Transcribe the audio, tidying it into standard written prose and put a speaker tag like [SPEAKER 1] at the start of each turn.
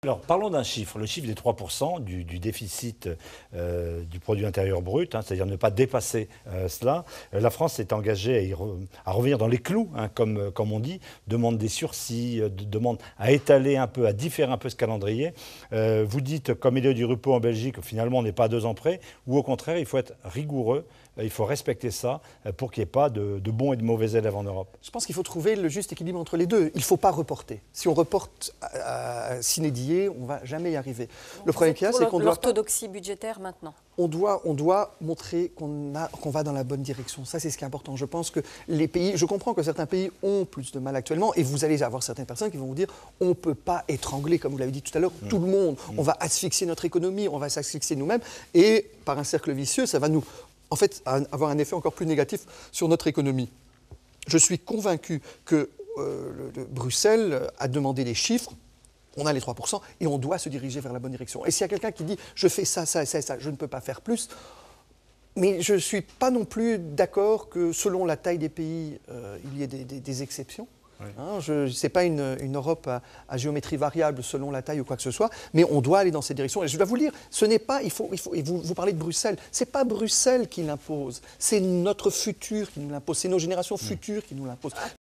[SPEAKER 1] Alors, parlons d'un chiffre, le chiffre des 3% du déficit du produit intérieur brut, hein, c'est-à-dire ne pas dépasser cela. La France s'est engagée à revenir dans les clous, hein, comme on dit, demande des sursis, demande à étaler un peu, à différer un peu ce calendrier. Vous dites, comme Élodie Ruppeau en Belgique, finalement on n'est pas à 2 ans près, ou au contraire, il faut être rigoureux. Il faut respecter ça pour qu'il n'y ait pas de bons et de mauvais élèves en Europe.
[SPEAKER 2] Je pense qu'il faut trouver le juste équilibre entre les deux. Il ne faut pas reporter. Si on reporte sine die, on ne va jamais y arriver.
[SPEAKER 3] Donc
[SPEAKER 2] le problème qu'il y a, c'est qu'on doit...
[SPEAKER 3] L'orthodoxie budgétaire maintenant.
[SPEAKER 2] On doit montrer qu'on va dans la bonne direction. Ça, c'est ce qui est important. Je pense que les pays... Je comprends que certains pays ont plus de mal actuellement et vous allez avoir certaines personnes qui vont vous dire on ne peut pas étrangler, comme vous l'avez dit tout à l'heure, tout le monde. On va asphyxier notre économie, on va s'asphyxier nous-mêmes et par un cercle vicieux, ça va nous... en fait, avoir un effet encore plus négatif sur notre économie. Je suis convaincu que Bruxelles a demandé des chiffres, on a les 3%, et on doit se diriger vers la bonne direction. Et s'il y a quelqu'un qui dit « je fais ça, ça et ça et ça, je ne peux pas faire plus », mais je ne suis pas non plus d'accord que selon la taille des pays, il y ait des exceptions. Oui. Hein, ce n'est pas une Europe à géométrie variable selon la taille ou quoi que ce soit, mais on doit aller dans cette direction. Et je dois vous le dire, ce n'est pas, et vous parlez de Bruxelles, ce n'est pas Bruxelles qui l'impose, c'est notre futur qui nous l'impose, c'est nos générations futures qui nous l'imposent.